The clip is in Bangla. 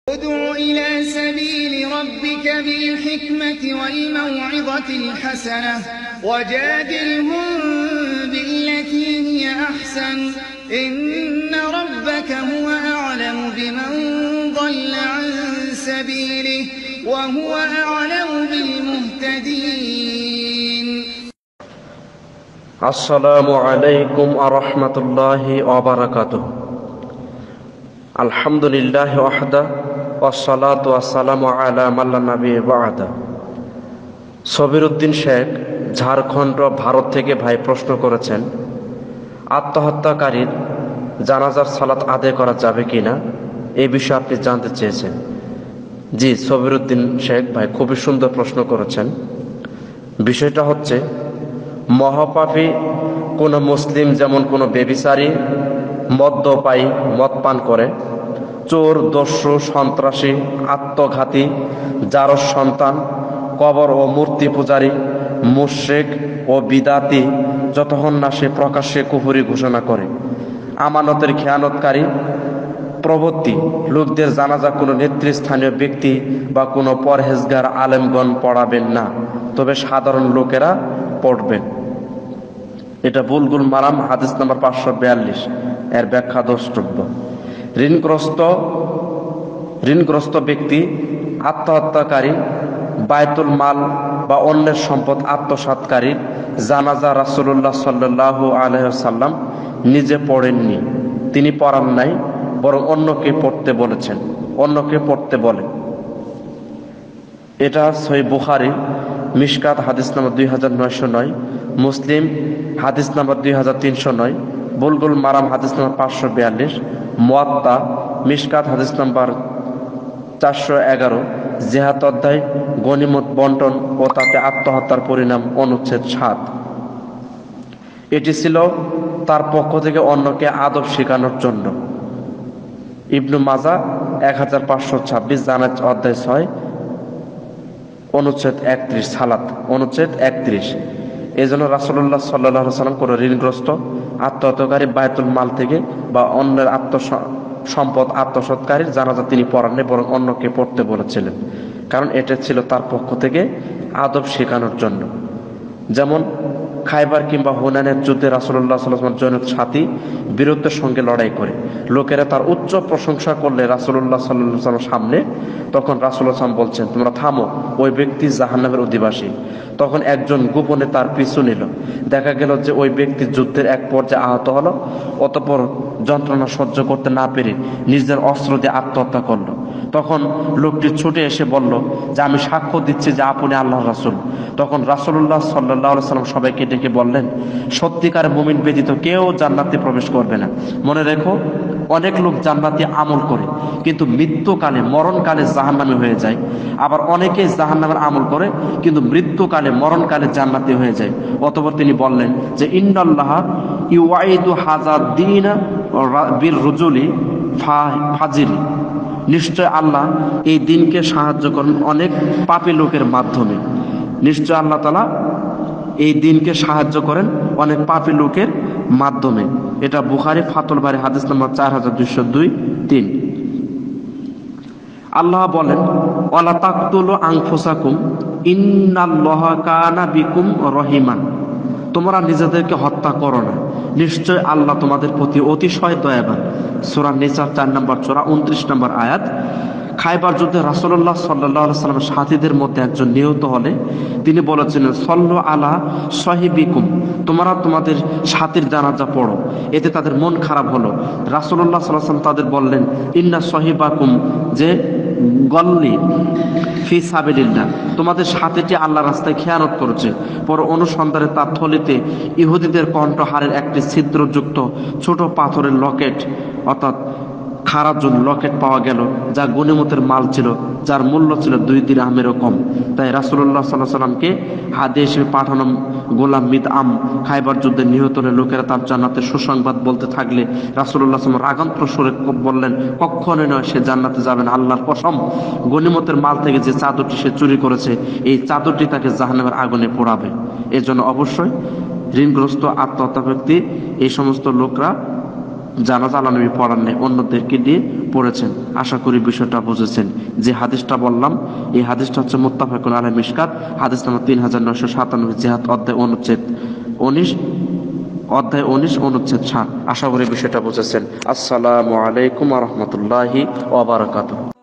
ادع إلى سبيل ربك بالحكمة والموعظة الحسنة وجادلهم بالتي هي أحسن إن ربك هو أعلم بمن ضل عن سبيله وهو أعلم بالمهتدين السلام عليكم ورحمة الله وبركاته الحمد لله وحده والصلاة والسلام على من لا نبي بعده। সবিরউদ্দিন শেখ ঝাড়খণ্ড ভারত থেকে ভাই প্রশ্ন করেছেন, আত্মহত্যাকারীর জানাজার সালাত আদায় করা যাবে কিনা এই বিষয়ে আপনি জানতে চেয়েছেন। জি, সবিরউদ্দিন শেখ ভাই খুবই সুন্দর প্রশ্ন করেছেন। বিষয়টা হচ্ছে, মহাপাপী কোনো মুসলিম, যেমন কোনো ব্যভিচারী, মদ্যপায়ী, মদ পান করে, চোর, দস্যু, সন্ত্রাসী, আত্মঘাতী, জারজ সন্তান, কবর ও মূর্তি পূজারী, মুশরিক ও বিদাতি, যতক্ষণ না সে প্রকাশ্যে কুফরি ঘোষণা করে, আমানতের খেয়ানতকারী প্রভৃতি লোকদের জানাজা কোনো নেতৃস্থানীয় ব্যক্তি বা কোনো পরহেজগার আলেমগণ পড়াবেন না, তবে সাধারণ লোকেরা পড়বেন। এটা বুলবুল মারাম হাদিস নাম্বার 542, এর ব্যাখ্যা দ্রষ্টব্য। ঋণগ্রস্ত ব্যক্তি, আত্মহত্যাকারী, বায়তুল মাল বা অন্যের সম্পদ আত্মসাৎকারী জানাজা রাসূলুল্লাহ সাল্লাল্লাহু আলাইহি ওয়াসাল্লাম নিজে পড়েননি, তিনি পড়ান নাই, বরং অন্যকে পড়তে বলেছেন, অন্যকে পড়তে বলে। এটা সহিহ বুখারী মিশকাত হাদিস নাম্বার 2909, মুসলিম হাদিস নাম্বার 2309, বুলবুল মারাম হাদিস নাম্বার 542, মুয়াত্তা মিশকাত হাদিস নাম্বার 411, জিহাদ অধ্যায়, গনিমত বন্টন ও তাতে আত্মহত্যার পরিণাম, অনুচ্ছেদ 7। এটি ছিল তার পক্ষ থেকে অন্যকে আদব শেখানোর জন্য। ইবনু মাজা 1526, জানাজ অধ্যায় 6, অনুচ্ছেদ 31, সালাত অনুচ্ছেদ 31। এই জন্য রাসূলুল্লাহ সাল্লাল্লাহু আলাইহি ওয়াসাল্লাম কোনো ঋণগ্রস্ত, আত্মহত্যাকারী, বায়তুল মাল থেকে বা অন্যের সম্পদ আত্মসাৎকারীর জানাজা তিনি পড়াননি, বরং অন্যকে পড়তে বলেছিলেন, কারণ এটা ছিল তার পক্ষ থেকে আদব শেখানোর জন্য। যেমন খাইবার কিংবা হুনাইনের যুদ্ধে রাসূলুল্লাহ সাল্লাল্লাহু আলাইহি ওয়াসাল্লাম জনৈক সাথী বীরত্বের সঙ্গে লড়াই করে লোকেরা তার উচ্চ প্রশংসা করলে রাসূলুল্লাহ সাল্লাল্লাহু আলাইহি ওয়াসাল্লাম সামনে, তখন রাসূলুল্লাহ সাল্লাল্লাহু আলাইহি ওয়াসাল্লাম বলছেন, তোমরা থামো, ওই ব্যক্তি জাহান্নামের অধিবাসী। তখন একজন গোপনে তার পিছু নিল, দেখা গেল যে ওই ব্যক্তি যুদ্ধের এক পর্যায়ে আহত হলো, অতঃপর যন্ত্রণা সহ্য করতে না পেরে নিজের অস্ত্র দিয়ে আত্মহত্যা করলো। তখন লোকটি ছুটে এসে বলল যে, আমি সাক্ষ্য দিচ্ছি যে আপনি আল্লাহর রাসূল। তখন রাসূলুল্লাহ সাল্লাল্লাহু আলাইহি ওয়াসাল্লাম সবাইকে ডেকে বললেন, সত্যিকার মুমিন ব্যতীত কেউ জান্নাতে প্রবেশ করবে না। মনে রেখো, অনেক লোক জান্নাতে আমল করে কিন্তু মৃত্যুকালে, মরণকালে জাহান্নামী হয়ে যায়। আবার অনেকে জাহান্নামের আমল করে কিন্তু মৃত্যুকালে, মরণকালে জান্নাতি হয়ে যায়। অতঃপর তিনি বললেন যে, ইন্নাল্লাহ ইউআইদু হাযাদ দীনা বির রুজুলি ফাজিলি, নিশ্চয় আল্লাহ এই দিনকে সাহায্য করেন অনেক পাপী লোকের মাধ্যমে। নিশ্চয় আল্লাহ তাআলা এই দিনকে সাহায্য করেন অনেক পাপী লোকের মাধ্যমে। এটা বুখারী ফাতুল বারী হাদিস নম্বর 4202-3। আল্লাহ বলেন, ওয়ালা তাকতুলু আনফুসাকুম ইন্নাল্লাহা কানা বিকুম রহিমান, তোমরা নিজেদেরকে হত্যা করো না, নিশ্চয় আল্লাহ তোমাদের প্রতি অতিশয় দয়াবান। সূরা নিসা 4 নম্বর সূরা 29 নম্বর আয়াত। খাইবার যুদ্ধে রাসূলুল্লাহ সাল্লাল্লাহু আলাইহি ওয়াসাল্লামের সাথীদের মধ্যে একজন নিহত হলে তিনি বলেছিলেন, সল্লু আলা সাহিবিকুম, তোমরা তোমাদের সাথীর জানাজা পড়ো, এতে তাদের মন খারাপ হলো। রাসূলুল্লাহ সাল্লাল্লাহু আলাইহি ওয়াসাল্লাম তাদের বললেন, ইন্না সাহিবাকুম, যে গল্লি ফি সাবিলিল্লাহ, তোমাদের সাথীটি আল্লাহর রাস্তায় খেয়ানত করেছে। পর অনুসন্ধানে তার থলিতে ইহুদিদের কণ্ঠহারের একটি ছিদ্রযুক্ত ছোট পাথরের লকেট, অর্থাৎ খারাজুল লকেট পাওয়া গেল, যা গনিমতের মাল ছিল, যার মূল্য ছিল 2 দিরহামেরও কম। তাই রাসূলুল্লাহ সাল্লাল্লাহু আলাইহি ওয়াসাল্লামকে হাদিয়া হিসেবে পাঠানো গোলাম মিদআম খাইবার যুদ্ধে নিহত হলে লোকেরা তার জান্নাতের সুসংবাদ বলতে থাকলে রাসূলুল্লাহ সাল্লাল্লাহু আলাইহি ওয়াসাল্লাম রাগান্বিত সুরে বললেন, কখনোই নয়, সে জান্নাতে যাবে না, আল্লাহর কসম, গনিমতের মাল থেকে যে চাদরটি সে চুরি করেছে, এই চাদরটি তাকে জাহান্নামের আগুনে পোড়াবে। এজন্য অবশ্যই ঋণগ্রস্ত, আত্মহত্যা ব্যক্তি, এই সমস্ত লোকরা জানাজা আল্লাহ নবী পড়ান নাই, অন্যদেরকে দিয়ে পড়েছেন। আশা করি বিষয়টা বুঝেছেন। যে হাদিসটা বললাম এই হাদিসটা হচ্ছে মুত্তাফাকুন আলাইহি মিশকাত, হাদিস নম্বর 3997, জিহাদ অধ্যায় অনুচ্ছেদ 19 অনুচ্ছেদ 7। আশা করি বিষয়টা বুঝেছেন। আসসালামু আলাইকুম ওয়া রাহমাতুল্লাহি ওয়া বারাকাতুহু।